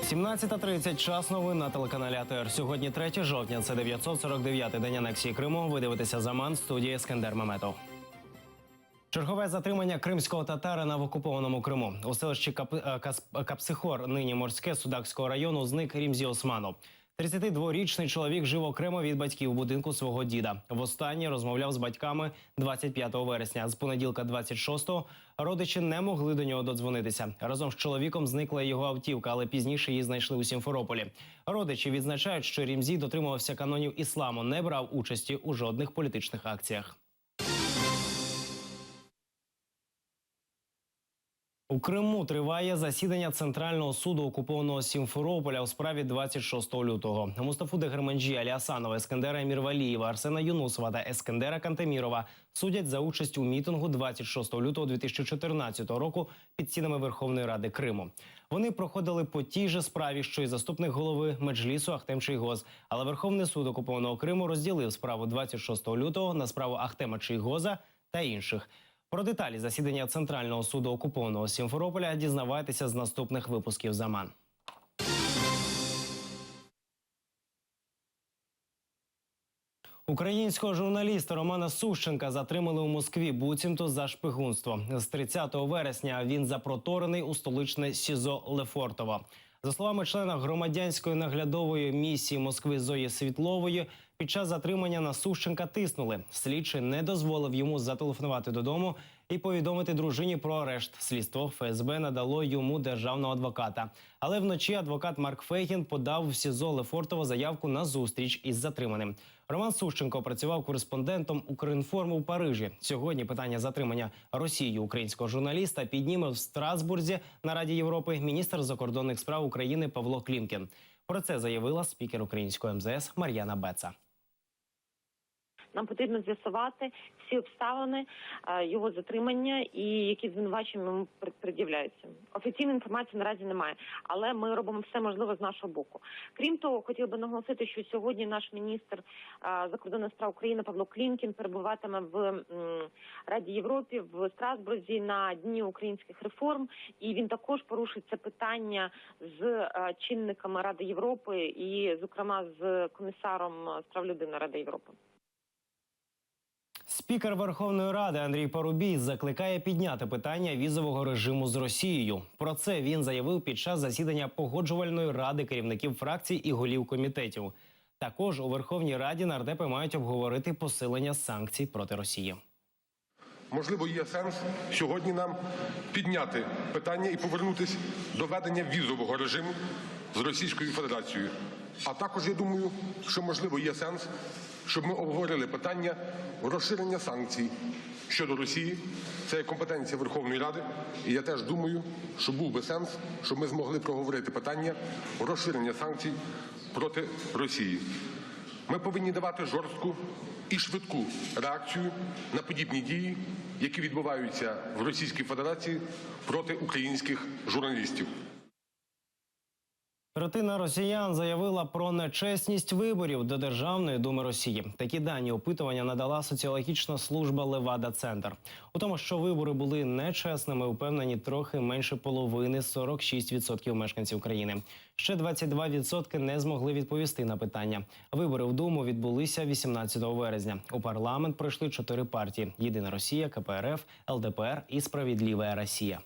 17:30, час новин на телеканалі АТR. Сьогодні 3 жовтня, це 949-й день анексії Криму. Ви дивитеся «Заман», студії Ескендер Меметов. Чергове затримання кримського татарина в окупованому Криму. У селищі Капсихор, нині Морське, Судакського району, зник Рімзі Османов. 32-річний чоловік жив окремо від батьків у будинку свого діда. Востаннє розмовляв з батьками 25 вересня. З понеділка 26-го родичі не могли до нього додзвонитися. Разом з чоловіком зникла його автівка, але пізніше її знайшли у Сімферополі. Родичі відзначають, що Рімзі дотримувався канонів ісламу, не брав участі у жодних політичних акціях. У Криму триває засідання Центрального суду окупованого Сімферополя у справі 26 лютого. Мустафу Дегерменджі, Алі Асанова, Ескендера Емірвалієва, Арсена Юнусова та Ескендера Кантемірова судять за участь у мітингу 26 лютого 2014 року під стінами Верховної Ради Криму. Вони проходили по тій же справі, що й заступник голови Меджлісу Ахтем Чийгоз. Але Верховний суд окупованого Криму розділив справу 26 лютого на справу Ахтема Чийгоза та інших. Про деталі засідання Центрального суду окупованого Сімферополя дізнавайтеся з наступних випусків «Заман». Українського журналіста Романа Сущенка затримали у Москві буцімто за шпигунство. З 30 вересня він запроторений у столичне СІЗО Лефортово. За словами члена громадянської наглядової місії Москви Зої Світлової, під час затримання на Сущенка тиснули. Слідчий не дозволив йому зателефонувати додому і повідомити дружині про арешт. Слідство ФСБ надало йому державного адвоката. Але вночі адвокат Марк Фейгін подав в СІЗО Лефортово заявку на зустріч із затриманим. Роман Сущенко працював кореспондентом «Укрінформу» у Парижі. Сьогодні питання затримання Росією українського журналіста підніме в Страсбурзі на Раді Європи міністр закордонних справ України Павло Клімкін. Про це заявила спікер українського МЗС Мар'яна Беца. Нам потрібно з'ясувати всі обставини його затримання і які звинувачення йому пред'являються. Офіційної інформації наразі немає, але ми робимо все можливе з нашого боку. Крім того, хотів би наголосити, що сьогодні наш міністр закордонних справ України Павло Клімкін перебуватиме в Раді Європи в Страсбурзі на Дні українських реформ, і він також порушить це питання з чинниками Ради Європи і, зокрема, з комісаром з прав людини Ради Європи. Спікер Верховної Ради Андрій Парубій закликає підняти питання візового режиму з Росією. Про це він заявив під час засідання Погоджувальної ради керівників фракцій і голів комітетів. Також у Верховній Раді нардепи мають обговорити посилення санкцій проти Росії. Можливо, є сенс сьогодні нам підняти питання і повернутися до ведення візового режиму з Російською Федерацією. А також, я думаю, що, можливо, є сенс, щоб ми обговорили питання розширення санкцій щодо Росії. Це є компетенція Верховної Ради. І я теж думаю, що був би сенс, щоб ми змогли проговорити питання розширення санкцій проти Росії. Ми повинні давати жорстку і швидку реакцію на подібні дії, які відбуваються в Російській Федерації проти українських журналістів. Третина росіян заявила про нечесність виборів до Державної думи Росії. Такі дані опитування надала соціологічна служба «Левада-Центр». У тому, що вибори були нечесними, впевнені трохи менше половини – 46% мешканців країни. Ще 22% не змогли відповісти на питання. Вибори в Думу відбулися 18 березня. У парламент пройшли 4 партії – «Єдина Росія», КПРФ, ЛДПР і «Справедлива Росія».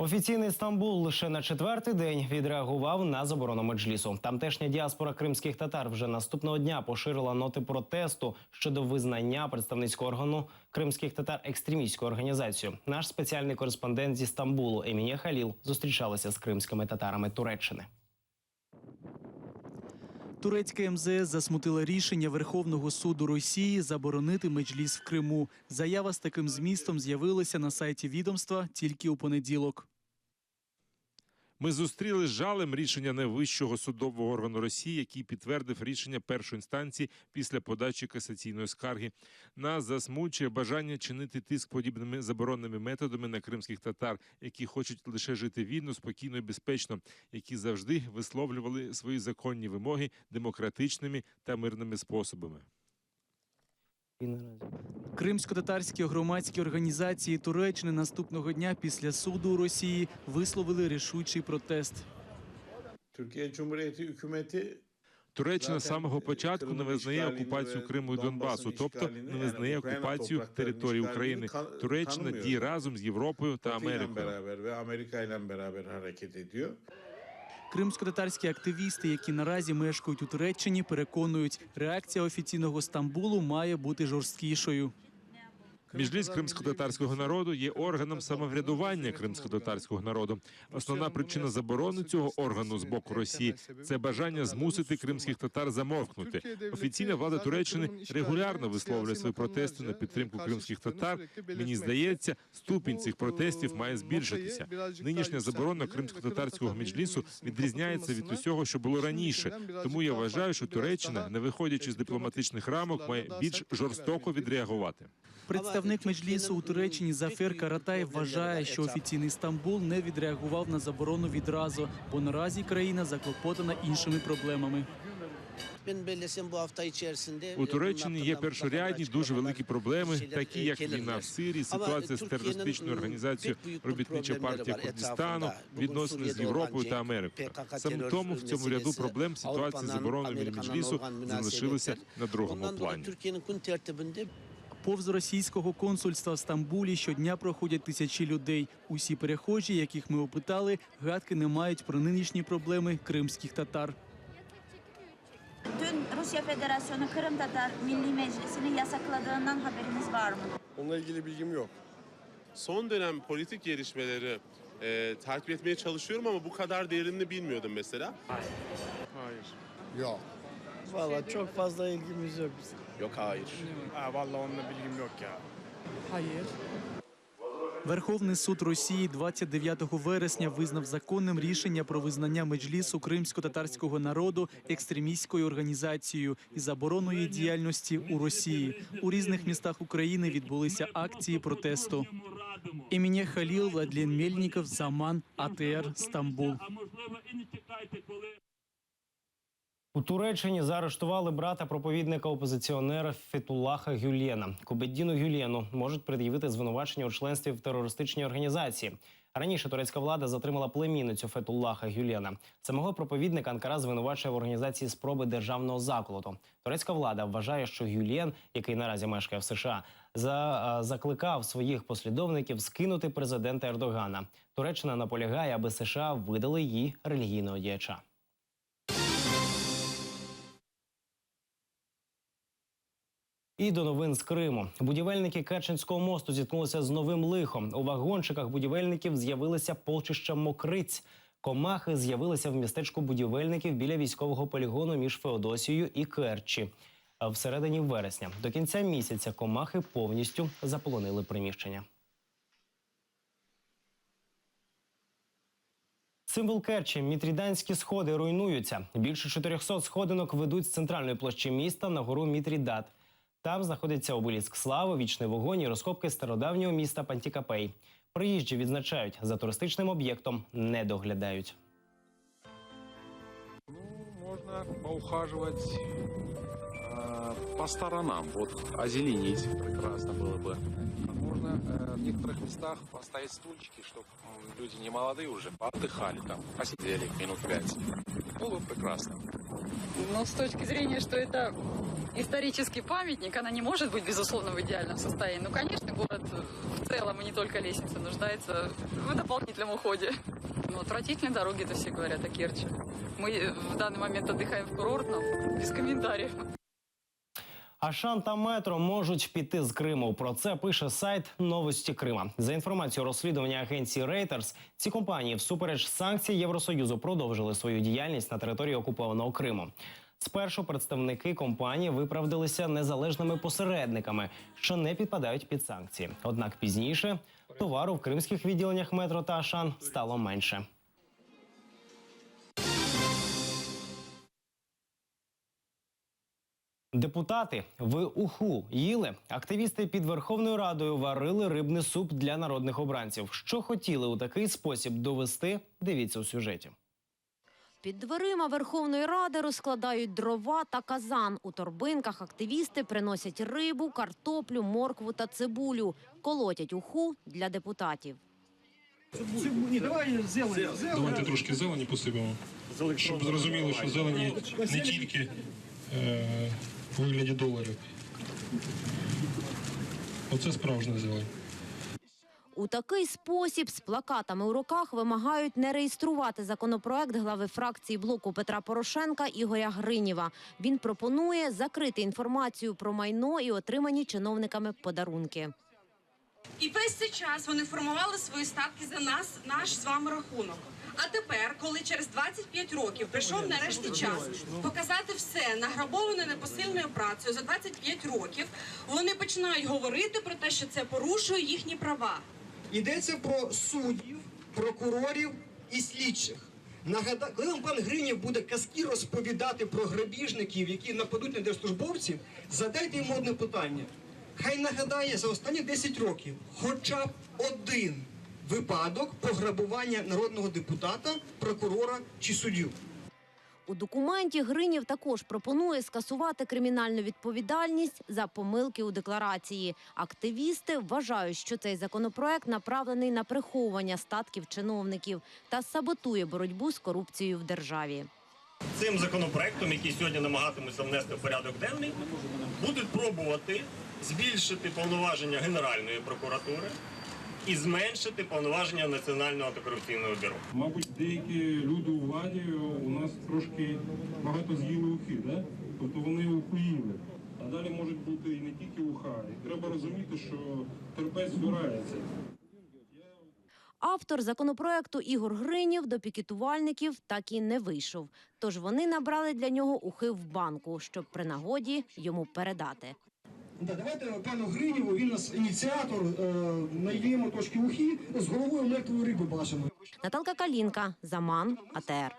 Офіційний Стамбул лише на 4-й день відреагував на заборону Меджлісу. Тамтешня діаспора кримських татар вже наступного дня поширила ноти протесту щодо визнання представницького органу кримських татар екстремістською організацією. Наш спеціальний кореспондент зі Стамбулу Емінія Халіл зустрічалася з кримськими татарами Туреччини. Турецька МЗС засмутила рішення Верховного суду Росії заборонити Меджліс в Криму. Заява з таким змістом з'явилася на сайті відомства тільки у понеділок. Ми зустріли з жалем рішення найвищого судового органу Росії, який підтвердив рішення першої інстанції після подачі касаційної скарги. Нас засмучує бажання чинити тиск подібними заборонними методами на кримських татар, які хочуть лише жити вільно, спокійно і безпечно, які завжди висловлювали свої законні вимоги демократичними та мирними способами. І наразі. Кримсько-татарські громадські організації Туреччини наступного дня після суду у Росії висловили рішучий протест. Türkiye Cumhuriyeti hükümeti Туреччина з самого початку не визнає окупацію Криму і Донбасу, тобто не визнає окупацію території України. Туреччина діє разом з Європою та Batı ile Америкою. beraber ve Amerika ile beraber hareket ediyor. Кримсько-татарські активісти, які наразі мешкають у Туреччині, переконують, реакція офіційного Стамбулу має бути жорсткішою. Меджліс кримсько-татарського народу є органом самоврядування кримсько-татарського народу. Основна причина заборони цього органу з боку Росії – це бажання змусити кримських татар замовкнути. Офіційна влада Туреччини регулярно висловлює свої протести на підтримку кримських татар. Мені здається, ступінь цих протестів має збільшитися. Нинішня заборона кримсько-татарського меджлісу відрізняється від усього, що було раніше. Тому я вважаю, що Туреччина, не виходячи з дипломатичних рамок, має більш жорстоко відреагувати. Представник Меджлісу у Туреччині Зафер Каратай вважає, що офіційний Стамбул не відреагував на заборону відразу, бо наразі країна заклопотана іншими проблемами. У Туреччині є першорядні дуже великі проблеми, такі як війна в Сирії, ситуація з терористичною організацією Робітнича партія Курдистану, відносини з Європою та Америкою. Саме тому в цьому ряду проблем ситуація з забороною Меджлісу залишилася на другому плані. Повз російського консульства в Стамбулі щодня проходять тисячі людей. Усі перехожі, яких ми опитали, гадки не мають про нинішні проблеми кримських татар. Dün Rusya Federasyonu Kırım Tatar Milli Meclisi'ni yasakladığından haberiniz var mı? Onunla ilgili bilgim yok. Son dönem politik gelişmeleri takip etmeye çalışıyorum ama bu kadar derinini bilmiyordum mesela. Hayır. Yok. Valla çok fazla ilgimiz yok bizim. Yok hayır. Ha, vallahi onunla bilgim yok ya. Hayır. Верховний суд Росії 29 вересня визнав законним рішення про визнання Меджлісу кримсько-татарського народу екстремістською організацією і забороною її діяльності у Росії. У різних містах України відбулися акції протесту. Еміне Халіл, Владлен Мельніков, Заман, АТР, Стамбул. У Туреччині заарештували брата проповідника-опозиціонера Фетуллаха Гюлєна. Кубеддіну Гюлєну можуть пред'явити звинувачення у членстві в терористичній організації. Раніше турецька влада затримала племінницю Фетуллаха Гюлєна. Самого проповідника Анкара звинувачує в організації спроби державного заколоту. Турецька влада вважає, що Гюлєн, який наразі мешкає в США, закликав своїх послідовників скинути президента Ердогана. Туреччина наполягає, аби США видали її релігійного діяча. І до новин з Криму. Будівельники Керченського мосту зіткнулися з новим лихом. У вагончиках будівельників з'явилися полчища мокриць. Комахи з'явилися в містечку будівельників біля військового полігону між Феодосією і Керчі. Всередині вересня. До кінця місяця комахи повністю заполонили приміщення. Символ Керчі – Мітріданські сходи руйнуються. Більше 400 сходинок ведуть з центральної площі міста на гору Мітрідат. Там знаходиться обеліск слави, вічний вогонь і розкопки стародавнього міста Пантікапей. Приїжджі відзначають, за туристичним об'єктом не доглядають. Можно поухаживать по сторонам, вот озеленить прекрасно было бы. Можно в некоторых местах поставить стульчики, чтобы люди не молодые уже поотдыхали там, посидели минут 5. Было бы прекрасно. Но с точки зрения, что это исторический памятник, она не может быть, безусловно, в идеальном состоянии. Ну, конечно, город в целом, и не только лестница, нуждается в дополнительном уходе. Но отвратительные дороги, это все говорят о Керчи. Мы в данный момент отдыхаем в курортном, без комментариев. Ашан та Метро можуть піти з Криму. Про це пише сайт «Новості Крима». За інформацією розслідування агенції Reuters, ці компанії всупереч санкцій Євросоюзу продовжили свою діяльність на території окупованого Криму. Спершу представники компанії виправдалися незалежними посередниками, що не підпадають під санкції. Однак пізніше товару в кримських відділеннях Метро та Ашан стало менше. Депутати в Уху їли. Активісти під Верховною Радою варили рибний суп для народних обранців. Що хотіли у такий спосіб довести, дивіться у сюжеті. Під дверима Верховної Ради розкладають дрова та казан. У торбинках активісти приносять рибу, картоплю, моркву та цибулю. Колотять уху для депутатів. Давайте трошки зелені посипемо, щоб зрозуміло, що зелені не тільки у вигляді доларів. Оце справжня зелень. У такий спосіб з плакатами у руках вимагають не реєструвати законопроект глави фракції блоку Петра Порошенка Ігоря Гринєва. Він пропонує закрити інформацію про майно і отримані чиновниками подарунки. І весь цей час вони формували свої статки за наш з вами рахунок. А тепер, коли через 25 років прийшов нарешті час показати все награбоване непосильною працею за 25 років, вони починають говорити про те, що це порушує їхні права. Йдеться про суддів, прокурорів і слідчих. Коли вам пан Гринєв буде казки розповідати про грабіжників, які нападуть на держслужбовців, задайте йому одне питання. Хай нагадає за останні 10 років хоча б один випадок пограбування народного депутата, прокурора чи суддю. У документі Гринєв також пропонує скасувати кримінальну відповідальність за помилки у декларації. Активісти вважають, що цей законопроект направлений на приховування статків чиновників та саботує боротьбу з корупцією в державі. Цим законопроектом, який сьогодні намагатимуться внести в порядок денний, будуть пробувати збільшити повноваження Генеральної прокуратури і зменшити повноваження Національного антикорупційного бюро. Мабуть, деякі люди у владі у нас трошки багато з'їли ухи, да? Тобто вони уху їли. А далі можуть бути і не тільки уха. І треба розуміти, що терпець збирається. Автор законопроекту Ігор Гринєв до пікетувальників так і не вийшов. Тож вони набрали для нього ухи в банку, щоб при йому передати. Давайте пану Гринєву, він у нас ініціатор, найдіємо трошки ухи з головою мертвої риби башеною. Наталка Калінка, Заман, АТР.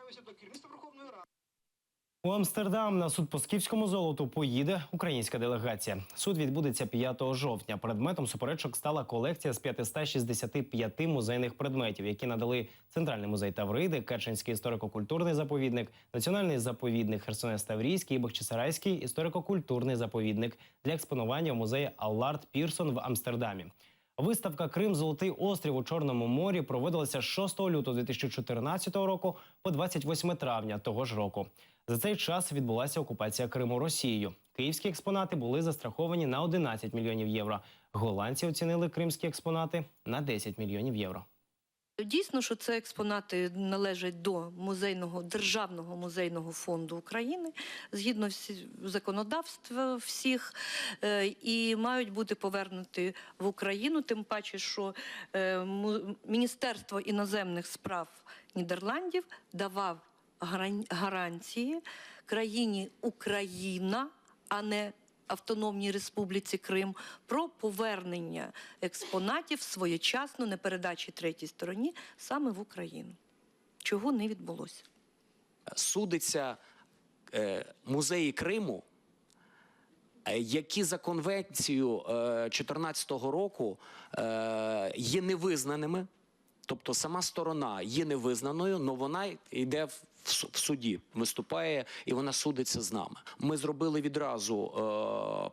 У Амстердам на суд по скіфському золоту поїде українська делегація. Суд відбудеться 5 жовтня. Предметом суперечок стала колекція з 565 музейних предметів, які надали Центральний музей Тавриди, Керченський історико-культурний заповідник, Національний заповідник Херсонес-Таврійський і Бахчисарайський історико-культурний заповідник для експонування в музеї Аллард Пірсон в Амстердамі. Виставка «Крим. Золотий острів у Чорному морі» проводилася з 6 лютого 2014 року по 28 травня того ж року. За цей час відбулася окупація Криму Росією. Київські експонати були застраховані на 11 мільйонів євро. Голландці оцінили кримські експонати на 10 мільйонів євро. Дійсно, що це експонати належать до Державного музейного фонду України, згідно законодавства всіх, і мають бути повернуті в Україну, тим паче, що Міністерство іноземних справ Нідерландів давав гарантії країні Україна, а не Автономній Республіці Крим, про повернення експонатів своєчасно, не передачі третій стороні, саме в Україну. Чого не відбулося. Судиться музеї Криму, які за конвенцією 2014 року є невизнаними, тобто сама сторона є невизнаною, але вона йде в суді, виступає і вона судиться з нами. Ми зробили відразу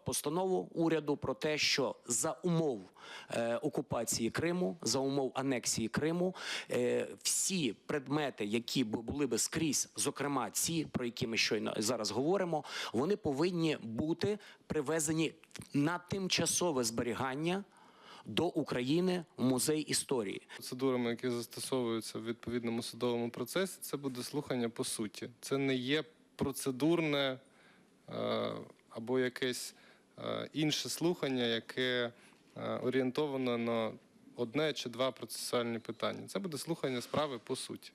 постанову уряду про те, що за умов окупації Криму, за умов анексії Криму, всі предмети, які були би скрізь, зокрема ці, про які ми щойно зараз говоримо, вони повинні бути привезені на тимчасове зберігання до України в музей історії. Процедурами, які застосовуються в відповідному судовому процесі, це буде слухання по суті. Це не є процедурне або якесь інше слухання, яке орієнтовано на одне чи два процесуальні питання. Це буде слухання справи по суті.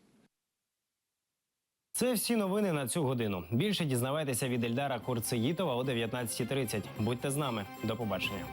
Це всі новини на цю годину. Більше дізнавайтеся від Ельдара Курцеїтова о 19:30. Будьте з нами. До побачення.